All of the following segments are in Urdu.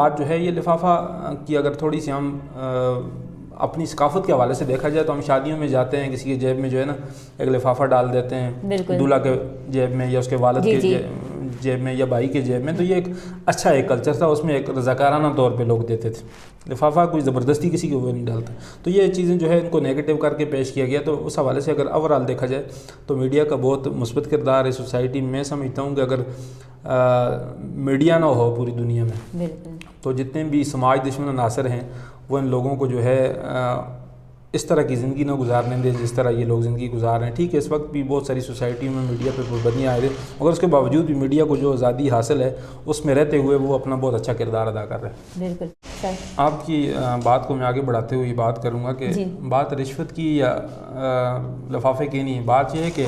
بات جو ہے یہ لفافہ کی اگر تھوڑی سی ہم اپنی ثقافت کے حوالے سے دیکھا جائے تو ہم شادیوں میں جاتے ہیں، کسی کے جیب میں جو ہے نا ایک لفافہ ڈال دیتے ہیں، دولہا کے جیب میں یا اس کے والد کے جیب میں یا بھائی کے جیب میں، تو یہ ایک اچھا ایک کلچر تھا، اس میں ایک رضاکارانہ طور پہ لوگ دیتے تھے، لفافہ کوئی زبردستی کسی کے اوپر نہیں ڈالتا. تو یہ چیزیں جو ہے ان کو نیگیٹو کر کے پیش کیا گیا. تو اس حوالے سے اگر اوورآل دیکھا جائے تو میڈیا کا بہت مثبت کردار ہے سوسائٹی میں. میں سمجھتا ہوں کہ اگر میڈیا نہ ہو پوری دنیا میں تو جتنے بھی سماج دشمن عناصر ہیں وہ ان لوگوں کو جو ہے اس طرح کی زندگی نہ گزارنے دیں جس طرح یہ لوگ زندگی گزار رہے ہیں. ٹھیک ہے، اس وقت بھی بہت ساری سوسائٹیوں میں میڈیا پہ پابندیاں آئے ہیں، مگر اس کے باوجود بھی میڈیا کو جو آزادی حاصل ہے اس میں رہتے ہوئے وہ اپنا بہت اچھا کردار ادا کر رہے ہیں. بالکل. آپ کی بات کو میں آگے بڑھاتے ہوئے بات کروں گا کہ بات رشوت کی یا لفافے کی نہیں ہے، بات یہ ہے کہ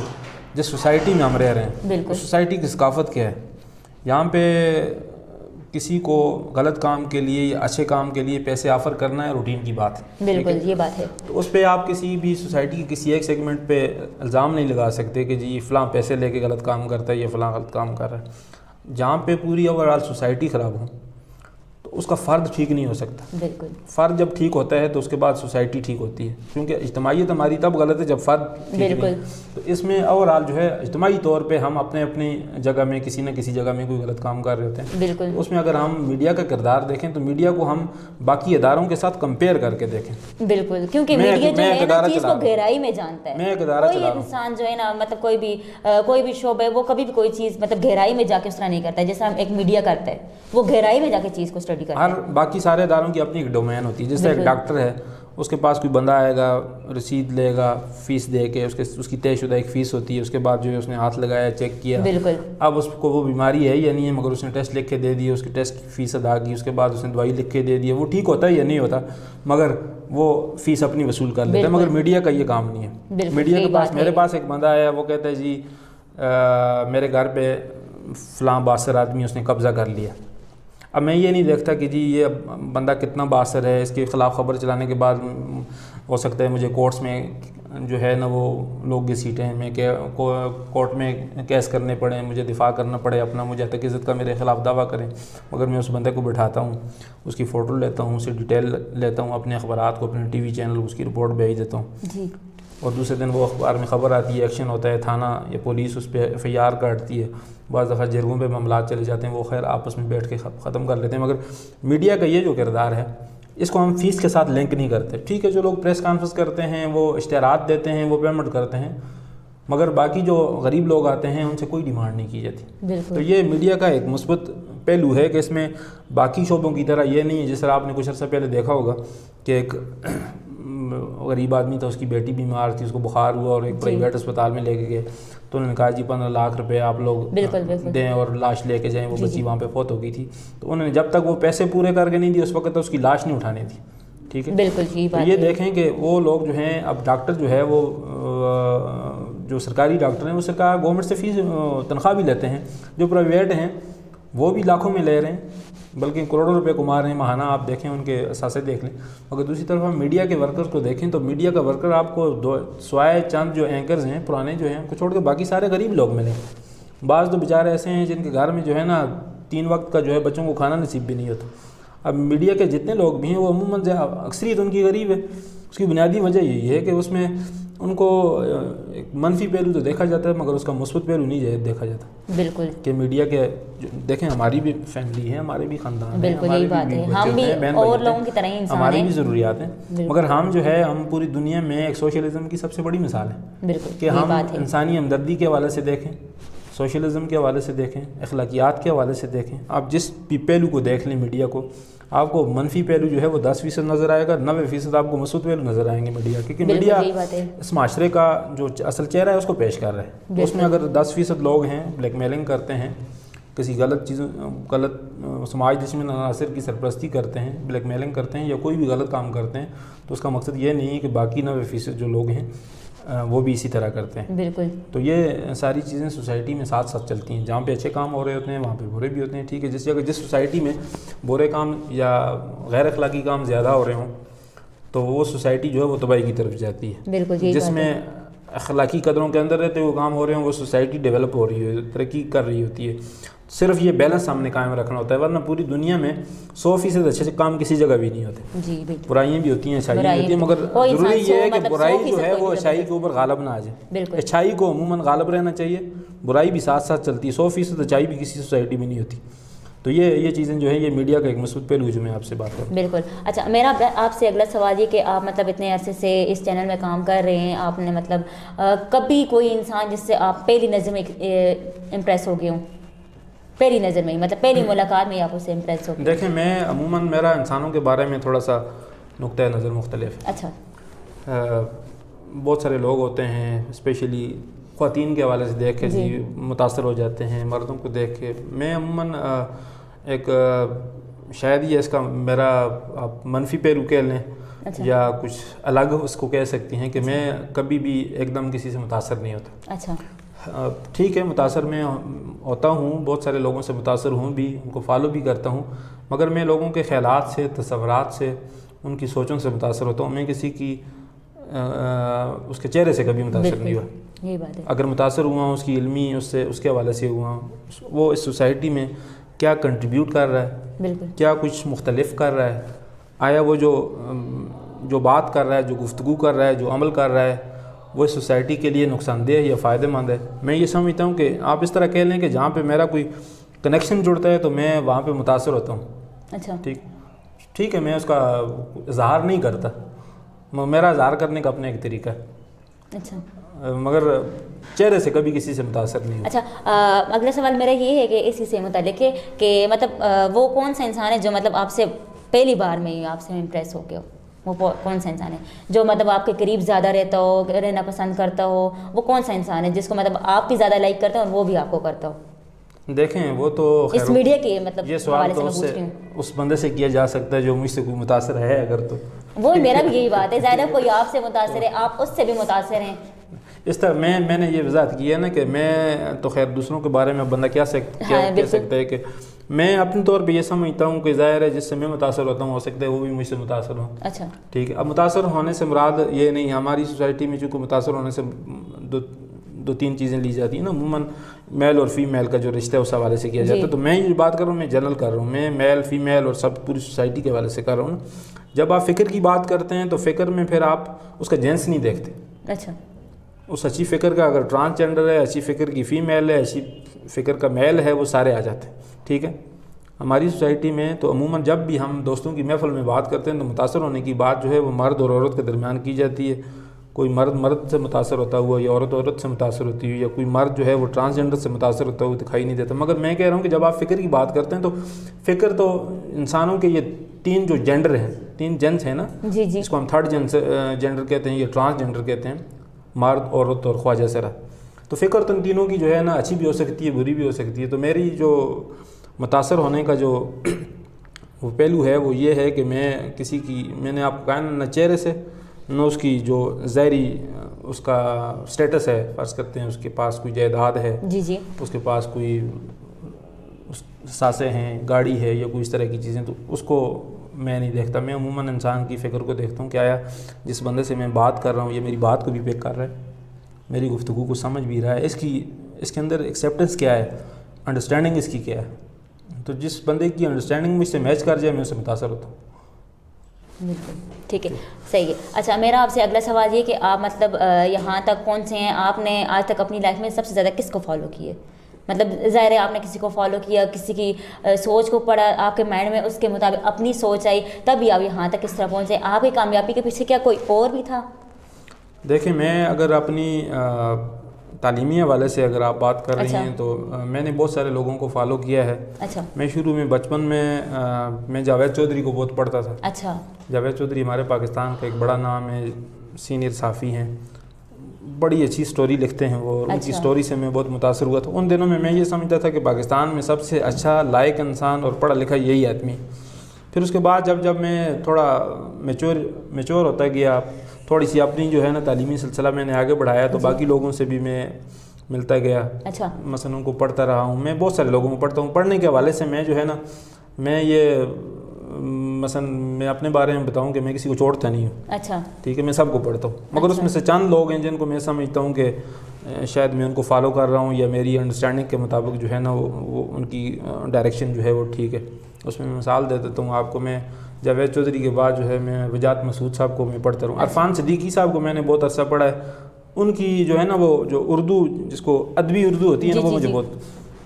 جس سوسائٹی میں ہم رہ رہے ہیں اس سوسائٹی کی ثقافت کیا ہے. یہاں پہ کسی کو غلط کام کے لیے یا اچھے کام کے لیے پیسے آفر کرنا ہے روٹین کی بات ہے. بالکل یہ بات ہے. تو اس پہ آپ کسی بھی سوسائٹی کے کسی ایک سیگمنٹ پہ الزام نہیں لگا سکتے کہ جی فلاں پیسے لے کے غلط کام کرتا ہے یا فلاں غلط کام کر رہا ہے. جہاں پہ پوری اوورآل سوسائٹی خراب ہو تو اس کا فرد ٹھیک نہیں ہو سکتا. بالکل. فرد جب ٹھیک ہوتا ہے تو اس کے بعد سوسائٹی ٹھیک ہوتی ہے، کیونکہ اجتماعیت ہماری تب غلط ہے جب فرد ٹھیک نہیں. تو اس میں اوورآل جو ہے اجتماعی طور پہ ہم اپنے اپنی جگہ میں کسی نہ کسی جگہ میں کوئی غلط کام کر رہے ہوتے ہیں. بالکل. اس میں اگر ہم میڈیا کا کردار دیکھیں تو میڈیا کو ہم باقی اداروں کے ساتھ کمپیئر کر کے دیکھیں. بالکل، کیونکہ میڈیا جو ہے نا چیز کو گہرائی میں جانتا ہے. کوئی انسان جو ہے نا مطلب کوئی بھی شعبہ ہے وہ کبھی بھی کوئی چیز مطلب گہرائی میں جا کے اس طرح نہیں کرتا ہے جیسا ایک میڈیا کرتا ہے. وہ گہرائی میں جا کے چیز کو اسٹڈی کرتا ہے. باقی سارے اداروں کی اپنی ایک ڈومین ہوتی ہے. جیسے ایک ڈاکٹر ہے، اس کے پاس کوئی بندہ آئے گا، رسید لے گا، فیس دے کے اس کی طے شدہ ایک فیس ہوتی ہے. اس کے بعد جو ہے اس نے ہاتھ لگایا، چیک کیا، بالکل اب اس کو وہ بیماری ہے یا نہیں ہے، مگر اس نے ٹیسٹ لکھ کے دے دیا، اس کی ٹیسٹ کی فیس ادا کی، اس کے بعد اس نے دوائی لکھ کے دے دی. وہ ٹھیک ہوتا ہے یا نہیں ہوتا، مگر وہ فیس اپنی وصول کر لیتا ہے. مگر میڈیا کا یہ کام نہیں ہے. میڈیا کے پاس میرے پاس ایک بندہ آیا، وہ کہتا ہے جی میرے گھر پہ فلاں باثر آدمی اس نے قبضہ کر لیا. اب میں یہ نہیں دیکھتا کہ جی یہ بندہ کتنا باثر ہے، اس کے خلاف خبر چلانے کے بعد ہو سکتا ہے مجھے کورٹس میں جو ہے نا وہ لوگ گھسیٹیں، میں کورٹ میں کیس کرنے پڑیں، مجھے دفاع کرنا پڑے اپنا، مجھے تک عزت کا میرے خلاف دعویٰ کریں. مگر میں اس بندے کو بٹھاتا ہوں، اس کی فوٹو لیتا ہوں، اسے ڈیٹیل لیتا ہوں، اپنے اخبارات کو، اپنے ٹی وی چینل اس کی رپورٹ بھیج دیتا ہوں. اور دوسرے دن وہ اخبار میں خبر آتی ہے، ایکشن ہوتا ہے، تھانہ یا پولیس اس پہ FIR کاٹتی ہے. بعض دفعہ جرگوں پہ معاملات چلے جاتے ہیں، وہ خیر آپس میں بیٹھ کے ختم کر لیتے ہیں. مگر میڈیا کا یہ جو کردار ہے اس کو ہم فیس کے ساتھ لنک نہیں کرتے. ٹھیک ہے، جو لوگ پریس کانفرنس کرتے ہیں، وہ اشتہارات دیتے ہیں، وہ پیمنٹ کرتے ہیں، مگر باقی جو غریب لوگ آتے ہیں ان سے کوئی ڈیمانڈ نہیں کی جاتی. تو یہ میڈیا کا ایک مثبت پہلو ہے کہ اس میں باقی شعبوں کی طرح یہ نہیں ہے. جس طرح آپ نے کچھ عرصہ پہلے دیکھا ہوگا کہ ایک غریب آدمی تھا، اس کی بیٹی بیمار تھی، اس کو بخار ہوا اور ایک پرائیویٹ اسپتال میں لے کے گئے تو انہوں نے کہا جی 15 لاکھ روپے آپ لوگ دیں اور لاش لے کے جائیں. وہ بچی وہاں پہ فوت ہو گئی تھی، تو انہوں نے جب تک وہ پیسے پورے کر کے نہیں دیے اس وقت اس کی لاش نہیں اٹھانی تھی. ٹھیک ہے، بالکل. تو یہ دیکھیں کہ وہ لوگ جو ہیں، اب ڈاکٹر جو ہے وہ جو سرکاری ڈاکٹر ہیں وہ سرکار گورنمنٹ سے فیس تنخواہ بھی لیتے ہیں. جو پرائیویٹ ہیں وہ بھی لاکھوں میں لے رہے ہیں، بلکہ کروڑوں روپے کما رہے ہیں ماہانہ. آپ دیکھیں ان کے اثاثے دیکھ لیں. مگر دوسری طرف ہم میڈیا کے ورکرز کو دیکھیں تو میڈیا کا ورکر آپ کو سوائے چند جو اینکرز ہیں پرانے جو ہیں ان کو چھوڑ کے باقی سارے غریب لوگ ملیں. بعض تو بیچارے ایسے ہیں جن کے گھر میں جو ہے نا 3 وقت کا جو ہے بچوں کو کھانا نصیب بھی نہیں ہوتا. اب میڈیا کے جتنے لوگ بھی ہیں وہ عموماً اکثریت ان کی غریب ہے. اس کی بنیادی وجہ یہی ہے کہ اس میں ان کو ایک منفی پہلو تو دیکھا جاتا ہے مگر اس کا مثبت پہلو نہیں دیکھا جاتا. بالکل. کہ میڈیا کے دیکھیں ہماری بھی فیملی ہے، ہمارے بھی خاندان ہیں، ہماری بھی اور لوگوں کی طرح ہی انسان ہیں، ہماری بھی ضروریات ہیں. مگر ہم جو ہے ہم پوری دنیا میں ایک سوشلزم کی سب سے بڑی مثال ہے. بالکل. کہ ہم انسانی ہمدردی کے حوالے سے دیکھیں، سوشلزم کے حوالے سے دیکھیں، اخلاقیات کے حوالے سے دیکھیں. آپ جس بھی پہلو کو دیکھ لیں میڈیا کو، آپ کو منفی پہلو جو ہے وہ 10% نظر آئے گا، 90% آپ کو مثبت پہلو نظر آئیں گے میڈیا کے. کیونکہ میڈیا اس معاشرے کا جو اصل چہرہ ہے اس کو پیش کر رہا ہے. اس میں اگر 10% لوگ ہیں بلیک میلنگ کرتے ہیں، کسی غلط سماج دشمن عناصر کی سرپرستی کرتے ہیں، بلیک میلنگ کرتے ہیں یا کوئی بھی غلط کام کرتے ہیں، تو اس کا مقصد یہ نہیں ہے کہ باقی 90% جو لوگ ہیں وہ بھی اسی طرح کرتے ہیں. بالکل. تو یہ ساری چیزیں سوسائٹی میں ساتھ ساتھ چلتی ہیں. جہاں پہ اچھے کام ہو رہے ہوتے ہیں وہاں پہ برے بھی ہوتے ہیں. ٹھیک ہے، جس جگہ جس سوسائٹی میں برے کام یا غیر اخلاقی کام زیادہ ہو رہے ہوں تو وہ سوسائٹی جو ہے وہ تباہی کی طرف جاتی ہے. بالکل. جس میں اخلاقی قدروں کے اندر رہتے ہوئے کام ہو رہے ہوں وہ سوسائٹی ڈیولپ ہو رہی ہے، ترقی کر رہی ہوتی ہے. صرف یہ بیلنس ہم نے قائم رکھنا ہوتا ہے، ورنہ پوری دنیا میں 100% اچھے کام کسی جگہ بھی نہیں ہوتے. جی بالکل. برائیاں بھی ہوتی ہیں، اچھائیاں بھی ہوتی ہیں، مگر ضروری یہ ہے کہ برائی جو ہے وہ اچھائی کے اوپر غالب نہ آ جائے. اچھائی کو عموماً غالب رہنا چاہیے، برائی بھی ساتھ ساتھ چلتی ہے. 100% اچھائی بھی کسی سوسائٹی میں نہیں ہوتی. تو یہ چیزیں جو ہے یہ میڈیا کا ایک مثبت پہلو ہے جو میں آپ سے بات کروں. بالکل. اچھا میرا آپ سے اگلا سوال یہ کہ آپ مطلب اتنے عرصے سے اس چینل میں کام کر رہے ہیں، آپ نے مطلب کبھی کوئی انسان جس سے آپ پہلی نظر میں امپریس ہو گئے ہوں، پہلی نظر میں ہی مطلب پہلی ملاقات میں آپ اس سے امپریس ہو گئے؟ دیکھیں میں عموماً میرا انسانوں کے بارے میں تھوڑا سا نقطۂ نظر مختلف ہے. اچھا. بہت سارے لوگ ہوتے ہیں اسپیشلی خواتین کے حوالے سے دیکھ کے جی متاثر ہو جاتے ہیں، مردوں کو دیکھ کے. میں عموماً ایک شاید یہ اس کا میرا آپ منفی پہلو کہہ لیں یا کچھ الگ اس کو کہہ سکتی ہیں کہ میں کبھی بھی ایک دم کسی سے متاثر نہیں ہوتا. اچھا. ٹھیک ہے متاثر میں ہوتا ہوں، بہت سارے لوگوں سے متاثر ہوں بھی، ان کو فالو بھی کرتا ہوں، مگر میں لوگوں کے خیالات سے، تصورات سے، ان کی سوچوں سے متاثر ہوتا ہوں. میں کسی کی اس کے چہرے سے کبھی متاثر نہیں ہوا. یہی بات ہے. اگر متاثر ہوا ہوں اس کی علمی اس کے حوالے سے ہوا ہوں، وہ اس سوسائٹی میں کیا کنٹریبیوٹ کر رہا ہے، بالکل کیا کچھ مختلف کر رہا ہے، آیا وہ جو بات کر رہا ہے، جو گفتگو کر رہا ہے، جو عمل کر رہا ہے، وہ اس سوسائٹی کے لیے نقصان دہ یا فائدہ مند ہے. میں یہ سمجھتا ہوں کہ آپ اس طرح کہہ لیں کہ جہاں پہ میرا کوئی کنیکشن جڑتا ہے تو میں وہاں پہ متاثر ہوتا ہوں. اچھا. ٹھیک ہے میں اس کا اظہار نہیں کرتا، میرا اظہار کرنے کا اپنا ایک طریقہ ہے. اچھا. مگر چہرے سے کبھی کسی سے متاثر نہیں ہوں. اچھا اگلا سوال میرا یہ ہے کہ اسی سے متعلق ہے کہ مطلب وہ کون سا انسان ہے جو مطلب آپ سے پہلی بار میں ہی آپ سے امپریس ہو گیا ہو؟ وہ کون سا انسان ہے جو مطلب آپ کے قریب زیادہ رہتا ہو، رہنا پسند کرتا ہو؟ وہ کون سا انسان ہے جس کو مطلب آپ بھی زیادہ لائک کرتے ہو اور وہ بھی آپ کو کرتا ہو؟ دیکھیں وہ تو اس میڈیا کے مطلب یہ سوال تو اس بندے سے کیا جا سکتا ہے جو مجھ سے کوئی متاثر ہے اگر تو وہ میرا بھی یہی بات ہے. ظاہر ہے کوئی آپ سے متاثر ہے، آپ اس سے بھی متاثر ہیں. اس طرح میں نے یہ وضاحت کی ہے نا کہ میں تو خیر دوسروں کے بارے میں بندہ کیا کہہ سکتا ہے کہ میں اپنے طور پہ یہ سمجھتا ہوں کہ ظاہر ہے جس سے میں متاثر ہوتا ہوں ہو سکتا ہے وہ بھی مجھ سے متاثر ہوں. اچھا ٹھیک ہے. اب متاثر ہونے سے مراد یہ نہیں، ہماری سوسائٹی میں چونکہ متاثر ہونے سے دو تین چیزیں لی جاتی ہیں نا، عموماً میل اور فیمیل کا جو رشتہ ہے اس حوالے سے کیا جاتا ہے. تو میں یہ بات کر رہا ہوں میں جنرل کر رہا ہوں، میں میل فیمیل اور سب پوری سوسائٹی کے حوالے سے کر رہا ہوں. جب آپ فکر کی بات کرتے ہیں تو فکر میں پھر آپ اس کا جنس نہیں دیکھتے. اچھا. اس اچھی فکر کا اگر ٹرانسجنڈر ہے، اچھی فکر کی فیمیل ہے، اچھی فکر کا میل ہے، وہ سارے آ جاتے ہیں. ٹھیک ہے. ہماری سوسائٹی میں تو عموماً جب بھی ہم دوستوں کی محفل میں بات کرتے ہیں تو متاثر ہونے کی بات جو ہے وہ مرد اور عورت کے درمیان کی جاتی ہے. کوئی مرد سے متاثر ہوتا ہوا یا عورت سے متاثر ہوتی ہوئی، یا کوئی مرد جو ہے وہ ٹرانسجنڈر سے متاثر ہوتا ہوا دکھائی نہیں دیتا. مگر میں کہہ رہا ہوں کہ جب آپ فکر کی بات کرتے ہیں تو فکر تو انسانوں کے یہ تین جو جینڈر ہیں، تین جنس ہیں نا، اس کو ہم تھرڈ جینڈر کہتے ہیں یا ٹرانسجنڈر کہتے ہیں، مرد، عورت اور خواجہ سرا. تو فکر تو ان تینوں کی جو ہے نا اچھی بھی ہو سکتی ہے، بری بھی ہو سکتی ہے. تو میری جو متاثر ہونے کا جو وہ پہلو ہے وہ یہ ہے کہ میں نے آپ کو کہا نہ چہرے سے، نہ اس کی جو ظاہری اس کا سٹیٹس ہے، فرض کرتے ہیں اس کے پاس کوئی جائیداد ہے، اس کے پاس کوئی ساسے ہیں، گاڑی ہے یا کوئی اس طرح کی چیزیں، تو اس کو میں نہیں دیکھتا. میں عموماً انسان کی فکر کو دیکھتا ہوں کہ آیا جس بندے سے میں بات کر رہا ہوں یہ میری بات کو بھی پک کر رہا ہے، میری گفتگو کو سمجھ بھی رہا ہے، اس کے اندر ایکسیپٹنس کیا ہے، انڈرسٹینڈنگ اس کی کیا ہے. تو جس بندے کی انڈرسٹینڈنگ مجھ سے میچ کر جائے میں اس سے متاثر ہوتا ہوں. بالکل ٹھیک ہے، صحیح ہے. اچھا میرا آپ سے اگلا سوال یہ کہ آپ مطلب یہاں تک کون سے ہیں، آپ نے آج تک اپنی لائف میں سب سے زیادہ کس کو فالو کیے؟ مطلب ظاہر ہے آپ نے کسی کو فالو کیا، کسی کی سوچ کو پڑھا، آپ کے مائنڈ میں اس کے مطابق اپنی سوچ آئی، تب ہی آپ یہاں تک کس طرح پہنچے. آپ کی کامیابی کے پیچھے کیا کوئی اور بھی تھا؟ دیکھیں میں اگر اپنی تعلیمی حوالے سے اگر آپ بات کر رہی ہیں تو میں نے بہت سارے لوگوں کو فالو کیا ہے. اچھا. میں شروع میں بچپن میں جاوید چودھری کو بہت پڑھتا تھا. اچھا. جاوید چودھری ہمارے پاکستان کا ایک بڑا نام ہے، سینئر صحافی ہیں، بڑی اچھی سٹوری لکھتے ہیں وہ، ان کی سٹوری سے میں بہت متاثر ہوا تھا. ان دنوں میں یہ سمجھتا تھا کہ پاکستان میں سب سے اچھا لائق انسان اور پڑھا لکھا یہی آدمی. پھر اس کے بعد جب میں تھوڑا میچور ہوتا گیا، تھوڑی سی اپنی جو ہے نا تعلیمی سلسلہ میں نے آگے بڑھایا تو باقی لوگوں سے بھی میں ملتا گیا. اچھا. مثلا ان کو پڑھتا رہا ہوں. میں بہت سارے لوگوں کو پڑھتا ہوں. پڑھنے کے حوالے سے میں جو ہے نا مثلا میں اپنے بارے میں بتاؤں کہ میں کسی کو چھوڑتا نہیں ہوں. اچھا. ٹھیک ہے، میں سب کو پڑھتا ہوں، مگر اس میں سے چند لوگ ہیں جن کو میں سمجھتا ہوں کہ شاید میں ان کو فالو کر رہا ہوں یا میری انڈرسٹینڈنگ کے مطابق جو ہے نا وہ ان کی ڈائریکشن جو ہے وہ ٹھیک ہے. اس میں مثال دے دیتا ہوں آپ کو. میں جاوید چودھری کے بعد جو ہے میں وجاہت مسعود صاحب کو میں پڑھتا رہا ہوں. عرفان صدیقی صاحب کو میں نے بہت عرصہ پڑھا ہے. ان کی جو ہے نا وہ جو اردو جس کو ادبی اردو ہوتی ہے نا وہ مجھے بہت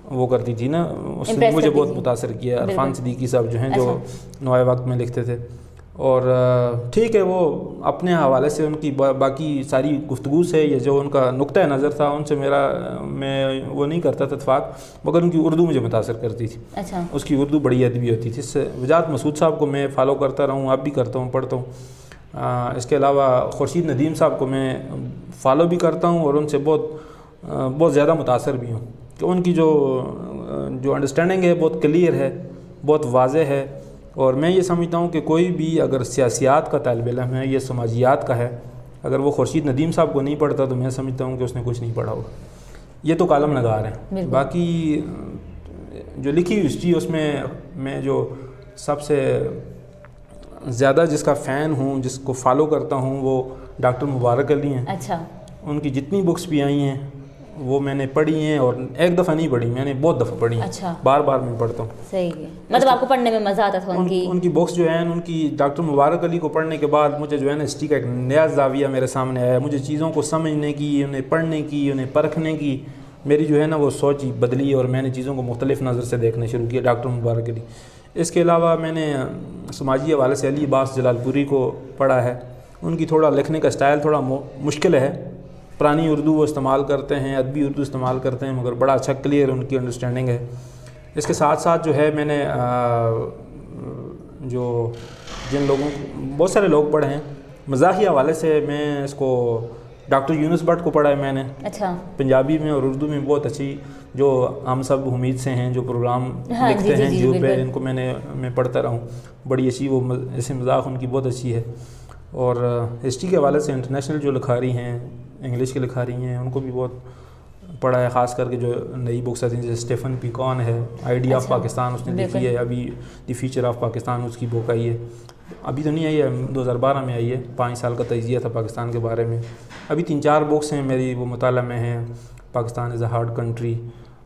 وہ کرتی تھی نا, اس نے مجھے بہت متاثر کیا. عرفان صدیقی صاحب جو ہیں جو نوائے وقت میں لکھتے تھے. اور ٹھیک ہے وہ اپنے حوالے سے ان کی باقی ساری گفتگو سے یا جو ان کا نقطہ نظر تھا ان سے میں وہ نہیں کرتا تھا اتفاق, مگر ان کی اردو مجھے متاثر کرتی تھی. اس کی اردو بڑی ادبی ہوتی تھی. اس سے وجاہت مسعود صاحب کو میں فالو کرتا رہا ہوں, اب بھی کرتا ہوں, پڑھتا ہوں. اس کے علاوہ خورشید ندیم صاحب کو میں فالو بھی کرتا ہوں اور ان سے بہت زیادہ متاثر بھی ہوں کہ ان کی جو انڈرسٹینڈنگ ہے بہت کلیئر ہے, بہت واضح ہے. اور میں یہ سمجھتا ہوں کہ کوئی بھی اگر سیاسیات کا طالب علم ہے یا سماجیات کا ہے, اگر وہ خورشید ندیم صاحب کو نہیں پڑھتا تو میں سمجھتا ہوں کہ اس نے کچھ نہیں پڑھا ہوگا. یہ تو کالم نگار ہیں. باقی جو لکھی ہوئی ہسٹری اس میں جو سب سے زیادہ جس کا فین ہوں, جس کو فالو کرتا ہوں, وہ ڈاکٹر مبارک علی ہیں. ان کی جتنی بکس بھی آئی ہیں وہ میں نے پڑھی ہیں, اور ایک دفعہ نہیں پڑھی, میں نے بہت دفعہ پڑھی ہیں. بار بار میں پڑھتا ہوں. صحیح ہے, مطلب آپ کو پڑھنے میں مزہ آتا تھا ان کی بکس جو ہیں. ان کی ڈاکٹر مبارک علی کو پڑھنے کے بعد مجھے جو ہے نا ہسٹری کا ایک نیا زاویہ میرے سامنے آیا. مجھے چیزوں کو سمجھنے کی, انہیں پڑھنے کی, انہیں پرکھنے کی میری جو ہے نا وہ سوچ بدلی, اور میں نے چیزوں کو مختلف نظر سے دیکھنا شروع کیا. ڈاکٹر مبارک علی. اس کے علاوہ میں نے سماجی حوالے سے علی عباس جلال پوری کو پڑھا ہے. ان کی تھوڑا لکھنے کا سٹائل تھوڑا مشکل ہے. پرانی اردو وہ استعمال کرتے ہیں, ادبی اردو استعمال کرتے ہیں, مگر بڑا اچھا کلیئر ان کی انڈرسٹینڈنگ ہے. اس کے ساتھ ساتھ جو ہے میں نے جو جن لوگوں بہت سارے لوگ پڑھے ہیں مزاحی حوالے سے, میں اس کو ڈاکٹر یونس بٹ کو پڑھا ہے میں نے. پنجابی میں اور اردو میں بہت اچھی, جو ہم سب امید سے ہیں جو پروگرام لکھتے ہیں جو پہ, ان کو میں پڑھتا رہا ہوں. بڑی اچھی وہ ایسے مزاح ان کی بہت اچھی ہے. اور ہسٹری کے حوالے سے انٹرنیشنل جو لکھاری ہیں, انگلش کے لکھاری ہیں, ان کو بھی بہت پڑھا ہے. خاص کر کے جو نئی بکس آتی ہیں جیسے اسٹیفن پیکون ہے, آئیڈیا آف پاکستان اس نے لکھی ہے. ابھی دی فیوچر آف پاکستان اس کی بک آئی ہے. ابھی تو نہیں آئی ہے, 2012 میں آئی ہے. 5 سال کا تجزیہ تھا پاکستان کے بارے میں. ابھی 3-4 بکس ہیں میری وہ مطالعہ میں ہیں. پاکستان از اے ہارڈ کنٹری,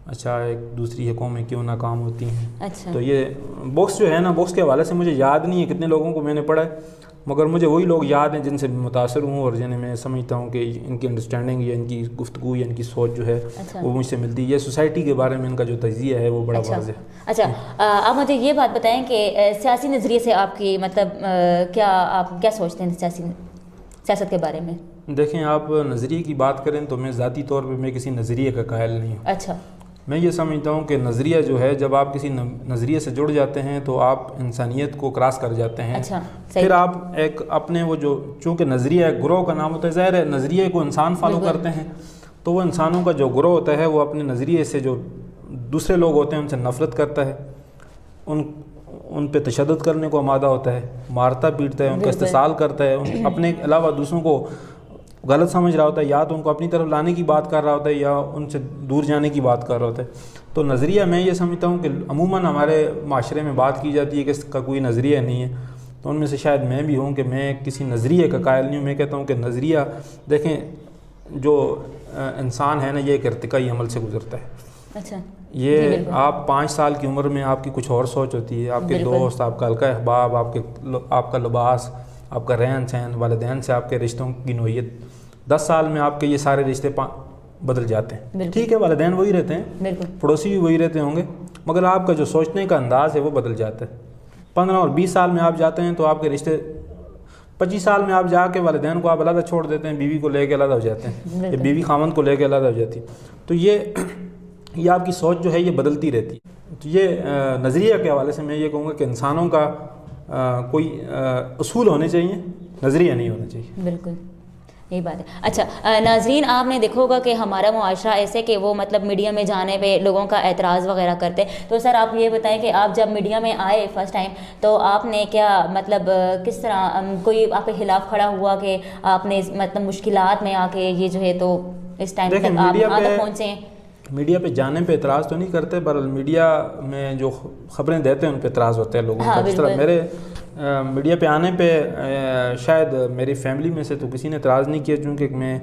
اچھا ایک دوسری ہے قومیں کیوں ناکام ہوتی ہیں. تو یہ بکس جو ہے نا, بکس کے حوالے سے مجھے یاد نہیں ہے کتنے لوگوں کو میں نے پڑھا ہے, مگر مجھے وہی لوگ یاد ہیں جن سے متاثر ہوں اور جنہیں میں سمجھتا ہوں کہ ان کی انڈرسٹینڈنگ یا ان کی گفتگو یا ان کی سوچ جو ہے وہ مجھ سے ملتی ہے. یہ سوسائٹی کے بارے میں ان کا جو تجزیہ ہے وہ بڑا واضح ہے. اچھا, آپ مجھے یہ بات بتائیں کہ سیاسی نظریے سے آپ کی مطلب آپ کیا سوچتے ہیں سیاست کے بارے میں؟ دیکھیں, آپ نظریے کی بات کریں تو میں ذاتی طور پہ میں کسی نظریے کا قائل نہیں ہوں. اچھا. میں یہ سمجھتا ہوں کہ نظریہ جو ہے, جب آپ کسی نظریے سے جڑ جاتے ہیں تو آپ انسانیت کو کراس کر جاتے ہیں. پھر آپ ایک اپنے وہ جو, چونکہ نظریہ ایک گروہ کا نام ہوتا ہے, ظاہر ہے نظریے کو انسان فالو کرتے ہیں, تو وہ انسانوں کا جو گروہ ہوتا ہے وہ اپنے نظریے سے جو دوسرے لوگ ہوتے ہیں ان سے نفرت کرتا ہے, ان پہ تشدد کرنے کو آمادہ ہوتا ہے, مارتا پیٹتا ہے, ان کا استحصال کرتا ہے, اپنے علاوہ دوسروں کو غلط سمجھ رہا ہوتا ہے, یا تو ان کو اپنی طرف لانے کی بات کر رہا ہوتا ہے یا ان سے دور جانے کی بات کر رہا ہوتا ہے. تو نظریہ میں یہ سمجھتا ہوں کہ عموماً ہمارے معاشرے میں بات کی جاتی ہے کہ اس کا کوئی نظریہ نہیں ہے, تو ان میں سے شاید میں بھی ہوں کہ میں کسی نظریے کا قائل نہیں ہوں. میں کہتا ہوں کہ نظریہ, دیکھیں جو انسان ہے نا یہ ایک ارتقائی عمل سے گزرتا ہے. اچھا. یہ آپ 5 سال کی عمر میں آپ کی کچھ اور سوچ ہوتی ہے, آپ کے دوست, آپ کا حلقہ احباب, آپ کا لباس, آپ کا رہن سہن, والدین سے آپ کے رشتوں کی نوعیت. 10 سال میں آپ کے یہ سارے رشتے بدل جاتے ہیں. ٹھیک ہے, والدین وہی رہتے ہیں, پڑوسی بھی وہی رہتے ہوں گے, مگر آپ کا جو سوچنے کا انداز ہے وہ بدل جاتا ہے. 15 اور 20 سال میں آپ جاتے ہیں تو آپ کے رشتے, 25 سال میں آپ جا کے والدین کو آپ علیحدہ چھوڑ دیتے ہیں, بیوی کو لے کے علیحدہ ہو جاتے ہیں, یا بیوی خامند کو لے کے علیحدہ ہو جاتی ہے. تو یہ آپ کی سوچ جو ہے یہ بدلتی رہتی ہے. تو یہ نظریہ کے حوالے سے میں یہ کہوں گا کہ انسانوں کا کوئی اصول ہونے چاہیے, نظریہ نہیں ہونا چاہیے. بالکل یہی بات ہے. اچھا ناظرین, آپ نے دیکھا ہوگا کہ ہمارا معاشرہ ایسے کہ وہ مطلب میڈیا میں جانے پہ لوگوں کا اعتراض وغیرہ کرتے. تو سر آپ یہ بتائیں کہ آپ جب میڈیا میں آئے فرسٹ ٹائم تو آپ نے کیا مطلب کس طرح کوئی آپ کے خلاف کھڑا ہوا کہ آپ نے مطلب مشکلات میں آ کے یہ جو ہے تو اس ٹائم تک آپ یہاں تک پہنچے ہیں؟ میڈیا پہ جانے پہ اعتراض تو نہیں کرتے, بہرحال میڈیا میں جو خبریں دیتے ہیں ان پہ اعتراض ہوتے ہیں لوگوں کا. جس طرح میرے میڈیا پہ آنے پہ شاید میری فیملی میں سے تو کسی نے اعتراض نہیں کیا, چونکہ میں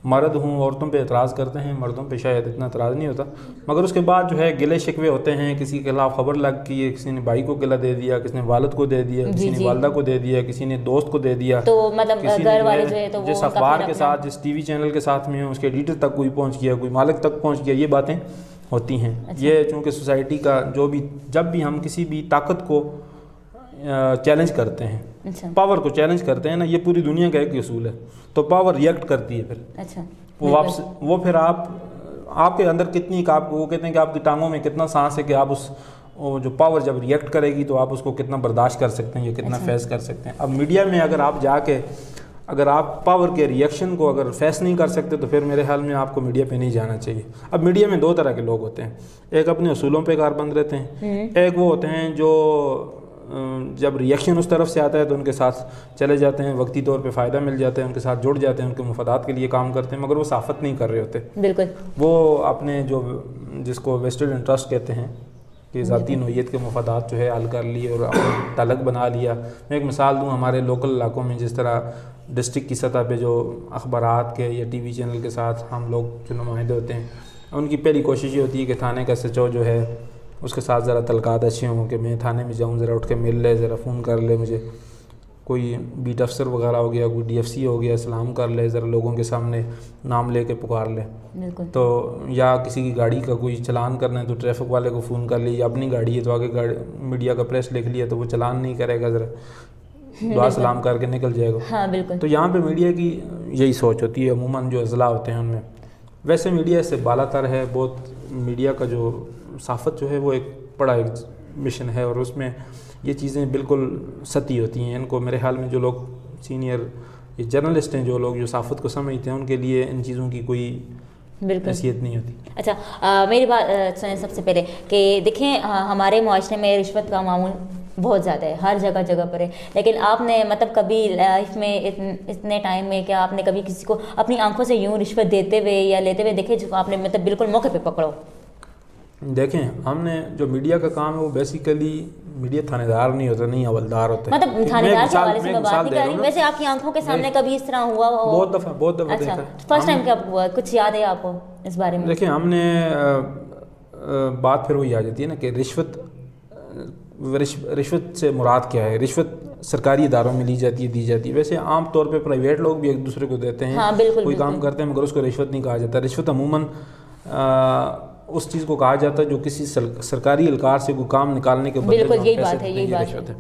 مرد ہوں عورتوں پہ اعتراض کرتے ہیں، مردوں پہ شاید اتنا اعتراض نہیں ہوتا، مگر اس کے بعد جو ہے گلے شکوے ہوتے ہیں، کسی کے خلاف خبر لگ کی ہے، کسی نے بھائی کو گلہ دے دیا، کسی نے والد کو دے دیا، کسی نے والدہ کو دے دیا، کسی نے دوست کو دے دیا، تو مطلب گھر والے جو ہے تو جس اخبار کے ساتھ، جس ٹی وی چینل کے ساتھ میں اس کے ایڈیٹر تک کوئی پہنچ گیا، کوئی مالک تک پہنچ گیا، یہ باتیں ہوتی ہیں۔ یہ چونکہ سوسائٹی کا جب بھی ہم کسی بھی طاقت کو چیلنج کرتے ہیں، پاور کو چیلنج کرتے ہیں نا، یہ پوری دنیا کا ایک اصول ہے، تو پاور ریئیکٹ کرتی ہے پھر وہ واپس، وہ پھر آپ کے اندر کتنی وہ کہتے ہیں کہ آپ کی ٹانگوں میں کتنا سانس ہے کہ آپ اس جو پاور جب ریئیکٹ کرے گی تو آپ اس کو کتنا برداشت کر سکتے ہیں یا کتنا فیس کر سکتے ہیں۔ اب میڈیا میں اگر آپ جا کے اگر آپ پاور کے ریئیکشن کو اگر فیس نہیں کر سکتے تو پھر میرے خیال میں آپ کو میڈیا پہ نہیں جانا چاہیے۔ اب میڈیا میں دو طرح کے لوگ ہوتے ہیں، ایک اپنے اصولوں پہ کاربند رہتے ہیں، ایک وہ ہوتے ہیں جو جب ریئیکشن اس طرف سے آتا ہے تو ان کے ساتھ چلے جاتے ہیں، وقتی طور پہ فائدہ مل جاتا ہے، ان کے ساتھ جڑ جاتے ہیں، ان کے مفادات کے لیے کام کرتے ہیں، مگر وہ صافت نہیں کر رہے ہوتے۔ بالکل، وہ اپنے جس کو ویسٹڈ انٹرسٹ کہتے ہیں کہ ذاتی نوعیت کے مفادات جو ہے حل کر لیے اور اپنا تعلق بنا لیا۔ میں ایک مثال دوں، ہمارے لوکل علاقوں میں جس طرح ڈسٹرکٹ کی سطح پہ جو اخبارات کے یا ٹی وی چینل کے ساتھ ہم لوگ جو نمائندے ہوتے ہیں، ان کی پہلی کوشش یہ ہوتی ہے کہ تھانے کا SHO جو ہے اس کے ساتھ ذرا تعلقات اچھے ہوں، کہ میں تھانے میں جاؤں، ذرا اٹھ کے مل لے، ذرا فون کر لے مجھے، کوئی بیٹ افسر وغیرہ ہو گیا، کوئی DFC ہو گیا، سلام کر لے، ذرا لوگوں کے سامنے نام لے کے پکار لے۔ تو یا کسی کی گاڑی کا کوئی چلان کرنا ہے تو ٹریفک والے کو فون کر لیا، یا اپنی گاڑی ہے تو آگے میڈیا کا پریس لکھ لیا تو وہ چلان نہیں کرے گا، ذرا دعا سلام کر کے نکل جائے گا۔ ہاں بالکل۔ تو یہاں پہ میڈیا کی یہی سوچ ہوتی ہے عموماً جو اضلاع ہوتے ہیں ان میں۔ ویسے میڈیا سے بالا تر ہے بہت، میڈیا کا جو صحافت جو ہے وہ ایک بڑا ایک مشن ہے، اور اس میں یہ چیزیں بالکل سطحی ہوتی ہیں۔ ان کو میرے خیال میں جو لوگ سینئر جرنلسٹ ہیں، جو لوگ جو صحافت کو سمجھتے ہیں، ان کے لیے ان چیزوں کی کوئی حیثیت نہیں ہوتی۔ اچھا، میری بات سنیں سب سے پہلے کہ دیکھیں ہمارے معاشرے میں رشوت کا معمول بہت زیادہ ہے، ہر جگہ پر ہے، لیکن آپ نے مطلب کبھی لائف میں اتنے ٹائم میں کیا آپ نے کبھی کسی کو اپنی آنکھوں سے یوں رشوت دیتے ہوئے یا لیتے ہوئے دیکھے جو آپ نے مطلب بالکل موقع پہ پکڑو؟ دیکھیں، ہم نے جو میڈیا کا کام ہے وہ بیسیکلی میڈیا تھانے دار نہیں ہوتا، نہیں حوالدار ہوتا ہے، مطلب تھانے دار کے حوالے سے میں بات نہیں کر رہی، ویسے آپ کی آنکھوں کے سامنے کبھی اس طرح ہوا؟ بہت دفعہ اچھا، فرسٹ ٹائم کب ہوا، کچھ یاد ہے آپ کو اس بارے میں؟ دیکھیں، ہم نے بات پھر وہی آ جاتی ہے نا کہ رشوت سے مراد کیا ہے۔ رشوت سرکاری اداروں میں لی جاتی ہے، ویسے عام طور پہ پرائیویٹ لوگ بھی ایک دوسرے کو دیتے ہیں، کوئی کام کرتے ہیں، مگر اس کو رشوت نہیں کہا جاتا۔ رشوت عموماً اس چیز کو کہا جاتا ہے جو کسی سرکاری اہلکار سے کوئی کام نکالنے کے بدلے بالکل یہی بات ہے، یہی رشوت ہے۔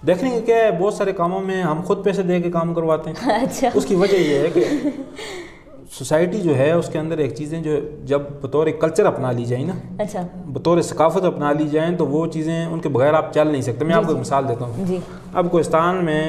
دیکھنے کے کیا ہے، بہت سارے کاموں میں ہم خود پیسے دے کے کام کرواتے ہیں۔ اچھا، اس کی وجہ یہ ہے کہ سوسائٹی جو ہے اس کے اندر ایک چیزیں جو جب بطور کلچر اپنا لی جائیں نا، اچھا، بطور ثقافت اپنا لی جائیں تو وہ چیزیں ان کے بغیر آپ چل نہیں سکتے۔ میں آپ کو ایک مثال دیتا ہوں۔ اب کوہستان میں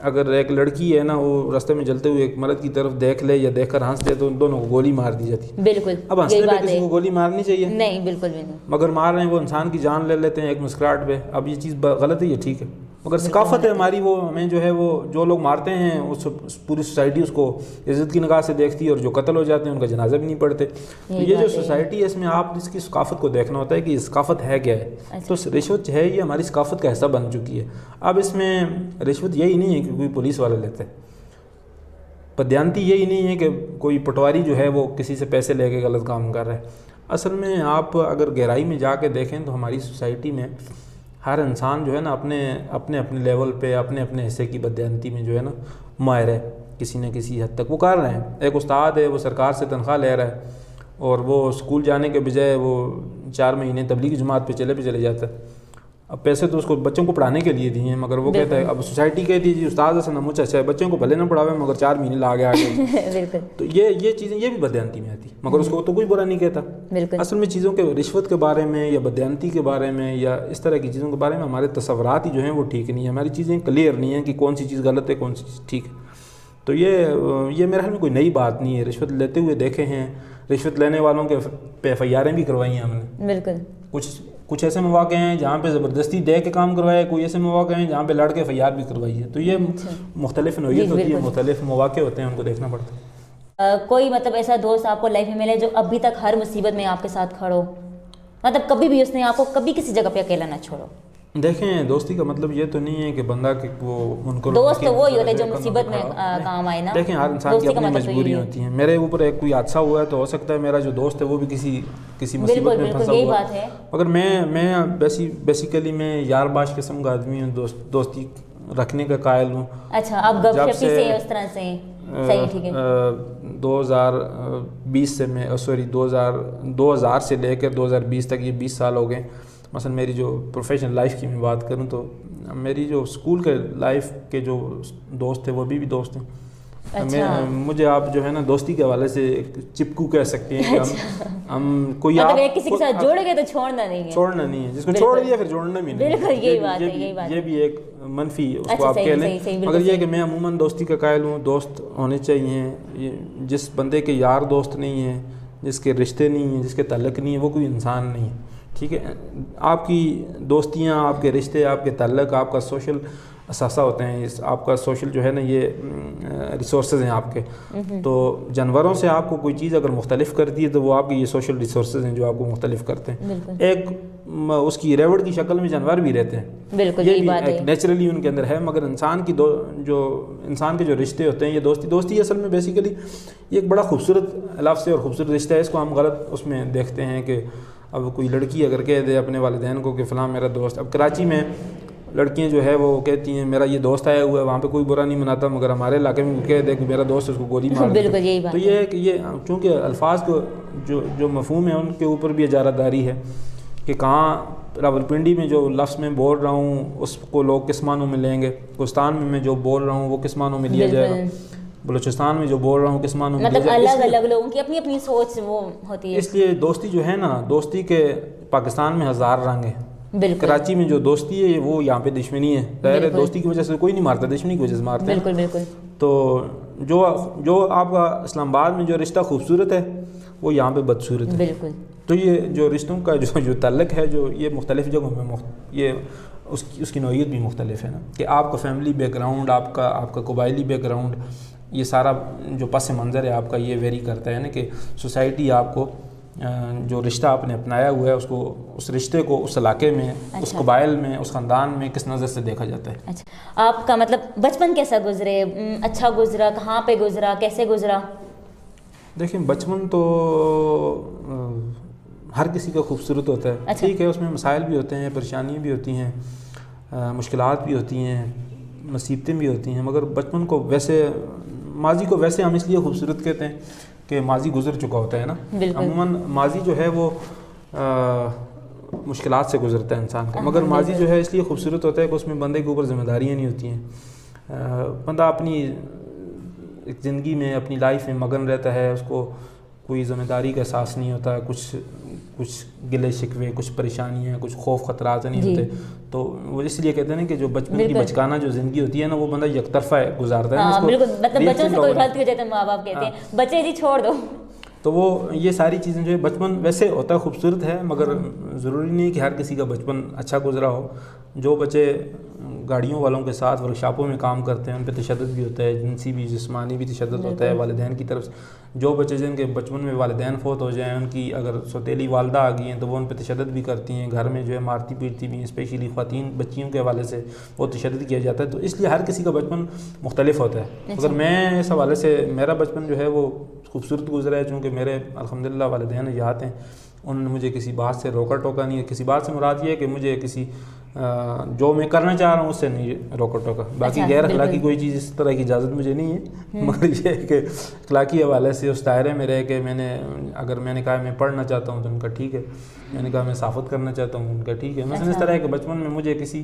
اگر ایک لڑکی ہے نا، وہ راستے میں چلتے ہوئے ایک مرد کی طرف دیکھ لے یا دیکھ کر ہنس دے تو ان دونوں کو گولی مار دی جاتی ہے۔ بالکل، اب ہنسنے پہ کسی کو گولی مارنی چاہیے؟ نہیں، بالکل بھی نہیں، مگر مار رہے ہیں، وہ انسان کی جان لے لیتے ہیں ایک مسکراہٹ پہ۔ اب یہ چیز غلط ہے، یہ ٹھیک ہے، مگر ثقافت ہے ہماری، وہ ہمیں جو ہے وہ جو لوگ مارتے ہیں اس پوری سوسائٹی اس کو عزت کی نگاہ سے دیکھتی ہے، اور جو قتل ہو جاتے ہیں ان کا جنازہ بھی نہیں پڑھتے۔ تو یہ جو سوسائٹی ہے اس میں آپ اس کی ثقافت کو دیکھنا ہوتا ہے کہ یہ ثقافت ہے کیا ہے۔ تو رشوت جو ہے یہ ہماری ثقافت کا حصہ بن چکی ہے۔ اب اس میں رشوت یہی نہیں ہے کہ کوئی پولیس والا لیتا ہے، پدیانتی یہی نہیں ہے کہ کوئی پٹواری جو ہے وہ کسی سے پیسے لے کے غلط کام کر رہا ہے۔ اصل میں آپ اگر گہرائی میں جا کے دیکھیں تو ہماری سوسائٹی میں ہر انسان جو ہے نا اپنے لیول پہ اپنے حصے کی بددیانتی میں جو ہے نا ماہر ہے، کسی نہ کسی حد تک وہ کر رہے ہیں۔ ایک استاد ہے، وہ سرکار سے تنخواہ لے رہا ہے اور وہ اسکول جانے کے بجائے وہ 4 مہینے تبلیغی جماعت پہ چلے جاتا ہے۔ اب پیسے تو اس کو بچوں کو پڑھانے کے لیے دیے ہیں، مگر وہ کہتا ہے، اب سوسائٹی کہتی ہے جی استاد سے نہ مجھ اچھا ہے، بچوں کو بھلے نہ پڑھاوے مگر 4 مہینے لا کے آگے۔ تو یہ چیزیں یہ بھی بددیانتی میں آتی، مگر اس کو تو کوئی برا نہیں کہتا۔ اصل میں چیزوں کے رشوت کے بارے میں یا بددیانتی کے بارے میں یا اس طرح کی چیزوں کے بارے میں ہمارے تصورات ہی جو ہیں وہ ٹھیک نہیں ہیں، ہماری چیزیں کلیئر نہیں ہیں کہ کون سی چیز غلط ہے کون سی چیز ٹھیک ہے۔ تو یہ میرے خیال میں کوئی نئی بات نہیں ہے۔ رشوت لیتے ہوئے دیکھے ہیں، رشوت لینے والوں کے پہ FIR بھی کروائی ہیں ہم نے۔ بالکل، کچھ ایسے مواقع ہیں جہاں پہ زبردستی دے کے کام کروایا، کوئی ایسے مواقع ہیں جہاں پہ لڑ کے FIR بھی کروائی ہے۔ تو یہ مختلف نوعیت ہوتی ہے، مختلف مواقع ہوتے ہیں، ان کو دیکھنا پڑتا ہے۔ کوئی مطلب ایسا دوست آپ کو لائف میں ملے جو ابھی تک ہر مصیبت میں آپ کے ساتھ کھڑو، مطلب کبھی بھی اس نے آپ کو کبھی کسی جگہ پہ اکیلا نہ چھوڑو؟ دیکھیں دوستی کا مطلب یہ تو نہیں ہے کہ بندہ کہ وہ ان کو دوست تو وہی ہوتے ہیں جو مصیبت میں کام آئے نا. دیکھیں ہر انسان کی اپنی مجبوری ہوتی ہیں. میرے اوپر ایک کوئی حادثہ ہوا ہے تو ہو سکتا ہے میرا جو دوست ہے وہ بھی کسی مصیبت میں پھنسا ہوا ہے, مگر میں بیسیکلی میں یار باش قسم کا آدمی ہوں, دوستی رکھنے کا قائل ہوں. اچھا آپ گپ شپی سے اس طرح سے صحیح ٹھیک ہے. 2020 سے میں 2000 سے لے کر 2020 تک یہ 20 سال ہو گئے. مثلا میری جو پروفیشنل لائف کی میں بات کروں تو میری جو اسکول کے لائف کے جو دوست تھے وہ بھی دوست ہیں. مجھے آپ جو ہے نا دوستی کے حوالے سے چپکو کہہ سکتے ہیں کہ ہم کوئی کسی کے ساتھ جوڑ گئے تو چھوڑنا نہیں ہے, جس کو چھوڑ دیا پھر جوڑنا بھی نہیں. بالکل یہی بات ہے, یہ بھی ایک منفی اس کو آپ کہہ لیں. مگر یہ کہ میں عموماً دوستی کا قائل ہوں. دوست ہونے چاہیے. جس بندے کے یار دوست نہیں ہیں, جس کے رشتے نہیں ہیں, جس کے تعلق نہیں ہیں, وہ کوئی انسان نہیں ہے. ٹھیک ہے, آپ کی دوستیاں, آپ کے رشتے, آپ کے تعلق, آپ کا سوشل اثاثہ ہوتے ہیں. آپ کا سوشل جو ہے نا یہ ریسورسز ہیں آپ کے. تو جانوروں سے آپ کو کوئی چیز اگر مختلف کرتی ہے تو وہ آپ کے یہ سوشل ریسورسز ہیں جو آپ کو مختلف کرتے ہیں. ایک اس کی ریوڑ کی شکل میں جانور بھی رہتے ہیں, بالکل یہ بات ہے, نیچرلی ان کے اندر ہے. مگر انسان کی انسان کے جو رشتے ہوتے ہیں, یہ دوستی اصل میں بیسیکلی یہ ایک بڑا خوبصورت لفظ ہے اور خوبصورت رشتہ ہے. اس کو ہم غلط اس میں دیکھتے ہیں کہ اب کوئی لڑکی اگر کہہ دے اپنے والدین کو کہ فلاں میرا دوست. اب کراچی میں لڑکیاں جو ہے وہ کہتی ہیں میرا یہ دوست آیا ہوا ہے, وہاں پہ کوئی برا نہیں مناتا, مگر ہمارے علاقے میں کہہ دے کہ میرا دوست ہے اس کو گولی مار دے. تو یہ ہے کہ یہ چونکہ الفاظ کو جو مفہوم ہے ان کے اوپر بھی اجارہ داری ہے کہ کہاں راولپنڈی میں جو لفظ میں بول رہا ہوں اس کو لوگ کس معنوں میں لیں گے, کوستان میں جو بول رہا ہوں وہ کس معنوں میں لیا جائے گا, بلوچستان میں جو بول رہا ہوں کس معنوں میں, مطلب الگ الگ لوگوں کی اپنی اپنی سوچ وہ ہوتی ہے. اس لیے دوستی جو ہے نا, دوستی کے پاکستان میں 1000 رنگ ہیں. کراچی میں جو دوستی ہے وہ یہاں پہ دشمنی ہے. ظاہر ہے دوستی کی وجہ سے کوئی نہیں مارتا, دشمنی کی وجہ سے مارتے ہیں. بالکل. تو جو آپ کا اسلام آباد میں جو رشتہ خوبصورت ہے وہ یہاں پہ بدصورت ہے. بالکل. تو یہ جو رشتوں کا جو تعلق ہے جو یہ مختلف جگہوں میں یہ اس کی نوعیت بھی مختلف ہے نا, کہ آپ کا فیملی بیک گراؤنڈ, آپ کا قبائلی بیک گراؤنڈ, یہ سارا جو پس منظر ہے آپ کا یہ ویری کرتا ہے نا کہ سوسائٹی آپ کو جو رشتہ آپ نے اپنایا ہوا ہے اس رشتے کو اس علاقے میں, اس قبائل میں, اس خاندان میں کس نظر سے دیکھا جاتا ہے. اچھا آپ کا مطلب بچپن کیسا گزرے, اچھا گزرا, کہاں پہ گزرا, کیسے گزرا؟ دیکھیں بچپن تو ہر کسی کا خوبصورت ہوتا ہے. ٹھیک ہے, اس میں مسائل بھی ہوتے ہیں, پریشانیاں بھی ہوتی ہیں, مشکلات بھی ہوتی ہیں, مصیبتیں بھی ہوتی ہیں, مگر بچپن کو ویسے ماضی کو ویسے ہم اس لیے خوبصورت کہتے ہیں کہ ماضی گزر چکا ہوتا ہے نا. عموماً ماضی جو ہے وہ مشکلات سے گزرتا ہے انسان کا, مگر ماضی جو ہے اس لیے خوبصورت ہوتا ہے کہ اس میں بندے کے اوپر ذمہ داریاں نہیں ہوتی ہیں. بندہ اپنی زندگی میں اپنی لائف میں مگن رہتا ہے, اس کو کوئی ذمہ داری کا احساس نہیں ہوتا, کچھ گلے شکوے, کچھ پریشانیاں, کچھ خوف خطرات نہیں ہوتے. تو وہ اس لیے کہتے ہیں کہ جو بچپن کی بچکانہ جو زندگی ہوتی ہے نا وہ بندہ یک طرفہ گزارتا ہے. بالکل, مطلب بچوں سے کوئی غلطی ہو جائے تو ماں باپ کہتے ہیں بچے جی چھوڑ دو. تو وہ یہ ساری چیزیں جو ہے بچپن ویسے ہوتا ہے خوبصورت ہے, مگر ضروری نہیں کہ ہر کسی کا بچپن اچھا گزرا ہو. جو بچے گاڑیوں والوں کے ساتھ ورکشاپوں میں کام کرتے ہیں ان پہ تشدد بھی ہوتا ہے, جنسی بھی جسمانی بھی تشدد ہوتا ہے والدین کی طرف سے. جو بچے جن کے بچپن میں والدین فوت ہو جائیں, ان کی اگر سوتیلی والدہ آ گئی ہیں تو وہ ان پہ تشدد بھی کرتی ہیں, گھر میں جو ہے مارتی پیٹتی بھی ہیں, اسپیشلی خواتین بچیوں کے حوالے سے وہ تشدد کیا جاتا ہے. تو اس لیے ہر کسی کا بچپن مختلف ہوتا ہے. اگر میں اس حوالے سے میرا بچپن جو ہے وہ خوبصورت گزرا ہے, چونکہ میرے الحمدللہ والدین یاد ہیں, انہوں نے مجھے کسی بات سے روکا ٹوکا نہیں ہے. کسی بات سے مراد یہ ہے کہ مجھے کسی جو میں کرنا چاہ رہا ہوں اس سے نہیں روکا ٹوکا. باقی غیر اخلاقی کوئی چیز اس طرح کی اجازت مجھے نہیں ہے, مگر یہ ہے کہ اخلاقی حوالے سے اس دائرے میں رہ کے اگر میں نے کہا میں پڑھنا چاہتا ہوں تو ان کا ٹھیک ہے, میں نے کہا میں صافت کرنا چاہتا ہوں ان کا ٹھیک ہے. مثلا اس طرح ہے کہ بچپن میں مجھے کسی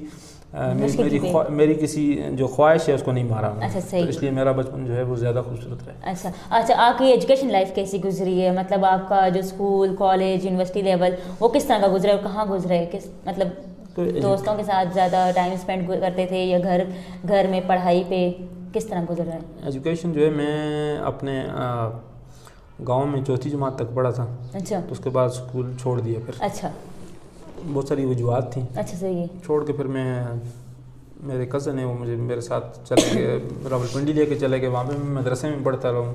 میری کسی جو خواہش ہے اس کو نہیں مارا, تو اس لیے میرا بچپن جو ہے وہ زیادہ خوبصورت ہے. اچھا آپ کی ایجوکیشن لائف کیسی گزری ہے, مطلب آپ کا جو اسکول, کالج, یونیورسٹی لیول وہ کس طرح کا گزرا ہے اور کہاں گزرا ہے؟ مطلب دوستوں کے ساتھ زیادہ ٹائم اسپینڈ کرتے تھے یا گھر میں پڑھائی پہ کس طرح گزر رہا ہے؟ ایجوکیشن جو ہے میں اپنے گاؤں میں 4تھی جماعت تک پڑھا تھا. اچھا. تو اس کے بعد اسکول چھوڑ دیا پھر. اچھا. بہت ساری وجوہات تھیں. اچھا صحیح ہے. چھوڑ کے پھر میرے کزن ہے وہ میرے ساتھ چلے گئے, راولپنڈی لے کے چلے گئے. وہاں پہ میں مدرسے میں پڑھتا رہا ہوں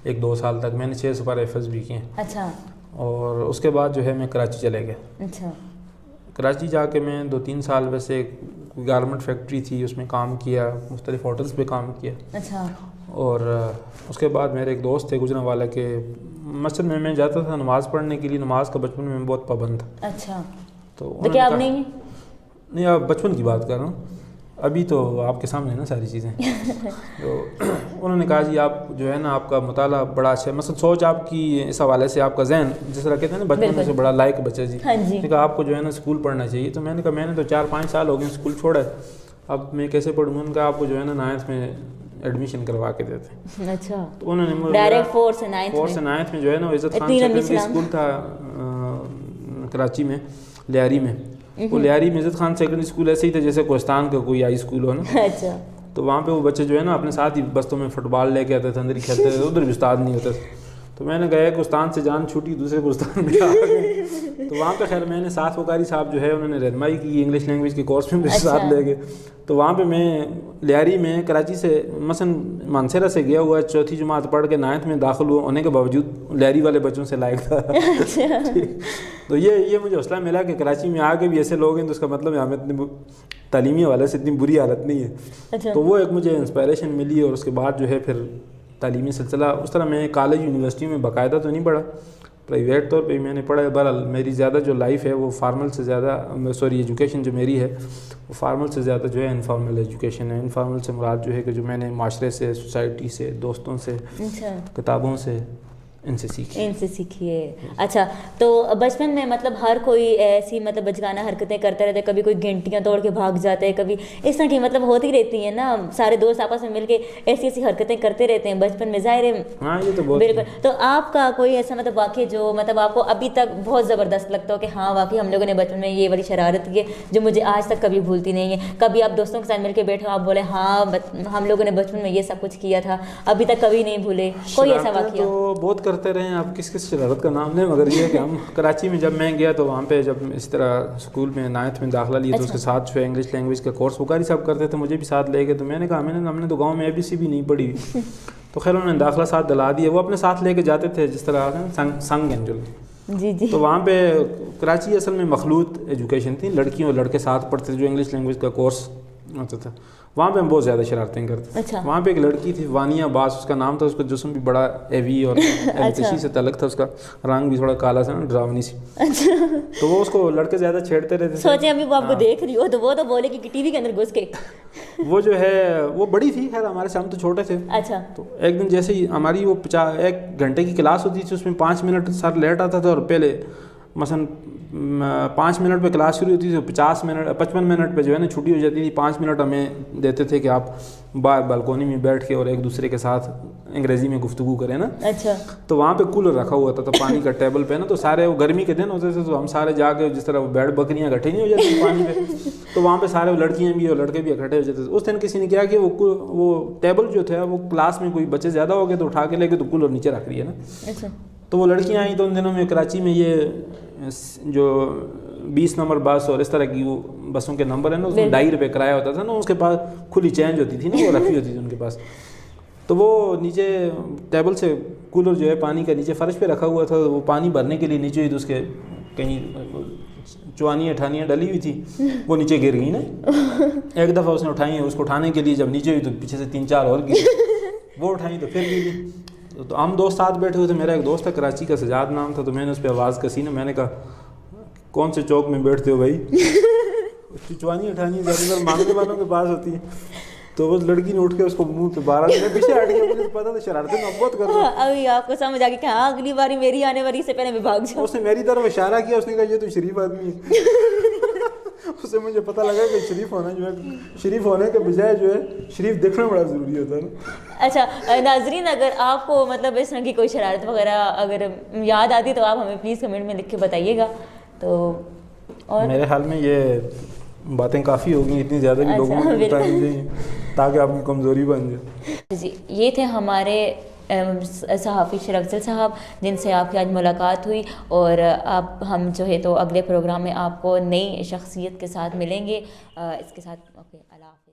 1-2 سال تک. میں نے 6 سپارے حفظ بھی کیے. اچھا. اور اس کے بعد جو ہے میں کراچی چلے گیا. اچھا. کراچی جا کے میں 2-3 سال ویسے گارمنٹ فیکٹری تھی اس میں کام کیا, مختلف ہوٹلس پہ کام کیا. اچھا. اور اس کے بعد میرے ایک دوست تھے گجرانوالہ کے, مسجد میں جاتا تھا نماز پڑھنے کے لیے, نماز کا بچپن میں بہت پابند تھا. اچھا. تو کیا اب نہیں؟ نہیں, اب بچپن کی بات کر رہا ہوں, ابھی تو آپ کے سامنے نا ساری چیزیں. تو انہوں نے کہا جی آپ جو ہے نا آپ کا مطالعہ بڑا اچھا ہے, مثلا سوچ آپ کی اس حوالے سے آپ کا ذہن جس طرح کہتے ہیں نا بچپن میں سے بڑا لائق بچہ جی. نے کہا آپ کو جو ہے نا اسکول پڑھنا چاہیے. تو میں نے کہا میں نے تو 4-5 سال ہو گئے اسکول چھوڑا ہے, اب میں کیسے پڑھوں گا. ان کا آپ کو جو ہے نا 9th میں ایڈمیشن کروا کے دیتے ہیں. اچھا. تو انہوں نے ڈائریکٹ 4 سے 9th میں جو ہے نا عزت خان سیکنڈری اسکول تھا کراچی میں, لیاری میں. وہ لیاری میں عزت خان سیکنڈری اسکول ایسے ہی تھا جیسے کوہستان کا کوئی ہائی اسکول ہو نا. اچھا. تو وہاں پہ وہ بچے جو ہے نا اپنے ساتھ ہی بستوں میں فٹ بال لے کے آتے تھے, اندر ہی کھیلتے تھے, ادھر بھی استاد نہیں ہوتے تھے. تو میں نے کہا کہ استاد سے جان چھوٹی دوسرے استاد میں آ گئے. تو وہاں پہ خیر میں نے ساتھ وقاری صاحب جو ہے انہوں نے رہنمائی کی, انگلش لینگویج کے کورس میں میرے ساتھ لے گئے. تو وہاں پہ میں لیاری میں کراچی سے مثلا مانسیرا سے گیا ہوا, 4تھی جماعت پڑھ کے 9th میں داخل ہونے کے باوجود لیاری والے بچوں سے لائق تھا. تو یہ مجھے حوصلہ ملا کہ کراچی میں آ کے بھی ایسے لوگ ہیں تو اس کا مطلب ہمیں اتنی تعلیمی حوالے سے اتنی بری حالت نہیں ہے. تو وہ ایک مجھے انسپائریشن ملی. اور اس کے بعد جو ہے پھر تعلیمی سلسلہ اس طرح میں کالج یونیورسٹیوں میں باقاعدہ تو نہیں پڑھا, پرائیویٹ طور پہ میں نے پڑھا. بہرحال میری زیادہ جو لائف ہے وہ فارمل سے زیادہ ایجوکیشن جو میری ہے وہ فارمل سے زیادہ جو ہے انفارمل ایجوکیشن ہے. انفارمل سے مراد جو ہے کہ جو میں نے معاشرے سے, سوسائٹی سے, دوستوں سے, کتابوں سے, ان سے سیکھی ہے. اچھا. تو بچپن میں مطلب ہر کوئی ایسی مطلب بچگانہ حرکتیں کرتے رہتے, کبھی کوئی گھنٹیاں توڑ کے بھاگ جاتے ہیں, کبھی اس طرح کی مطلب ہوتی رہتی ہیں نا, سارے دوست آپس میں مل کے ایسی حرکتیں کرتے رہتے ہیں بچپن میں, ظاہر ہے. ہاں یہ تو بہت بالکل. تو آپ کا کوئی ایسا مطلب واقعہ جو مطلب آپ کو ابھی تک بہت زبردست لگتا ہو کہ ہاں واقعی ہم لوگوں نے بچپن میں یہ والی شرارت کی ہے جو مجھے آج تک کبھی بھولتی نہیں ہے. کبھی آپ دوستوں کے ساتھ مل کے بیٹھے ہو, آپ بولے ہاں ہم لوگوں نے بچپن میں یہ سب کچھ کیا تھا, ابھی تک کبھی نہیں بھولے, کوئی ایسا واقعہ؟ تو بہت کرتے رہے ہیں. آپ کس شرارت کا نام لیں, مگر یہ کہ ہم کراچی میں جب میں گیا تو وہاں پہ جب اس طرح اسکول میں 9th میں داخلہ لیا تو اس کے ساتھ جو ہے انگلش لینگویج کا کورس وقاری صاحب کرتے تھے, مجھے بھی ساتھ لے گئے. تو میں نے کہا ہم نے تو گاؤں میں ABC بھی نہیں پڑھی ہوئی. تو خیر انہوں نے داخلہ ساتھ دلا دیا. وہ اپنے ساتھ لے کے جاتے تھے جس طرح سنگ اینجل. جی. تو وہاں پہ کراچی اصل میں مخلوط ایجوکیشن تھی, لڑکیوں اور لڑکے ساتھ پڑھتے تھے جو انگلش لینگویج کا کورس ہوتا تھا. وہاں پہ ہم بہت زیادہ شرارتیں کرتے تھے. وہاں پہ ایک لڑکی تھی وانیہ عباس اس کا نام تھا, اس کا جسم بھی بڑا ہیوی اور ایلکشی سے تعلق تھا, اس کا رنگ بھی تھوڑا کالا سا, ڈراونی سی. تو وہ اس کو لڑکے زیادہ چھیڑتے رہتے تھے. سوچیں ابھی وہ آپ کو دیکھ رہی ہو تو وہ تو بولے کہ ٹی وی کے اندر گھس کے. وہ جو ہے وہ بڑی تھی, خیر ہمارے سے ہم تو چھوٹے تھے. اچھا. تو ایک دن جیسے ہی ہماری وہ 1 گھنٹے کی کلاس ہوتی تھی, اس میں 5 منٹ سر لیٹ آتا تھا, اور پہلے مثلا 5 منٹ پہ کلاس شروع ہوتی تھی تو 55 منٹ پہ جو ہے نا چھٹی ہو جاتی تھی. 5 منٹ ہمیں دیتے تھے کہ آپ باہر بالکونی میں بیٹھ کے اور ایک دوسرے کے ساتھ انگریزی میں گفتگو کریں نا. اچھا. تو وہاں پہ کولر رکھا ہوا تھا, تو پانی کا ٹیبل پہ نا, تو سارے وہ گرمی کے دن ہوتے تھے تو ہم سارے جا کے جس طرح وہ بیڑ بکریاں اکٹھے نہیں ہو جاتی پانی پہ, تو وہاں پہ سارے لڑکیاں بھی اور لڑکے بھی اکٹھے ہو جاتے تھے. اس دن کسی نے کیا کہ وہ ٹیبل جو تھا وہ کلاس میں کوئی بچے زیادہ ہو گئے تو اٹھا کے لے کے تو کولر نیچے رکھ دیا نا. اچھا. تو وہ لڑکیاں آئیں تو ان دنوں میں کراچی میں یہ جو 20 نمبر بس اور اس طرح کی وہ بسوں کے نمبر ہیں نا, اس میں 2.5 روپے کرایہ ہوتا تھا نا, اس کے پاس کھلی چینج ہوتی تھی نا, وہ رکھی ہوتی تھی ان کے پاس. تو وہ نیچے ٹیبل سے کولر جو ہے پانی کا نیچے فرش پہ رکھا ہوا تھا, وہ پانی بھرنے کے لیے نیچے ہی تو اس کے کہیں چوانیاں ٹھانیاں ڈلی ہوئی تھی, وہ نیچے گر گئی نا. ایک دفعہ اس نے اٹھائی ہیں, اس کو اٹھانے کے لیے جب نیچے ہوئی تو پیچھے سے 3-4 اور گری, وہ اٹھائیں تو پھر گری. تو ہم دوست ساتھ بیٹھے ہوئے تھے, میرا ایک دوست تھا کراچی کا, سجاد نام تھا. تو میں نے اس پہ آواز کسی نا, میں نے کہا کون سے چوک میں بیٹھتے ہو بھائی, چوانی اٹھانی زیادہ تر مانگنے والوں کے پاس ہوتی ہے. تو اس لڑکی نے اٹھ کے اس کو منہ پہ بارہ دیا, پیچھے ہٹ گیا, مجھے پتا تھا شرارتیں میں بہت کر رہا ہوں. ابھی آپ کو سمجھ آ گئی کہ ہاں اگلی باری میری آنے والی سے پہلے میں بھاگ جاؤں. اس نے میری طرف اشارہ کیا, اس نے کہا یہ تو شریف آدمی ہے. اس سے مجھے پتہ لگا کہ شریف ہونا جو ہے, شریف ہونے کے بجائے جو ہے شریف دیکھنا بڑا ضروری ہوتا ہے نا. اچھا ناظرین, اگر آپ کو مطلب اس طرح کی کوئی شرارت وغیرہ اگر یاد آتی تو آپ ہمیں پلیز کمنٹ میں لکھ کے بتائیے گا. تو اور میرے خیال میں یہ باتیں کافی ہو گئی, اتنی زیادہ بھی لوگوں کو بتانی چاہیے تاکہ آپ کی کمزوری بن جائے. جی, یہ تھے ہمارے صحافی شیر افضل صاحب جن سے آپ کی آج ملاقات ہوئی, اور آپ ہم جو ہے تو اگلے پروگرام میں آپ کو نئی شخصیت کے ساتھ ملیں گے. اس کے ساتھ اوکے, اللہ حافظ.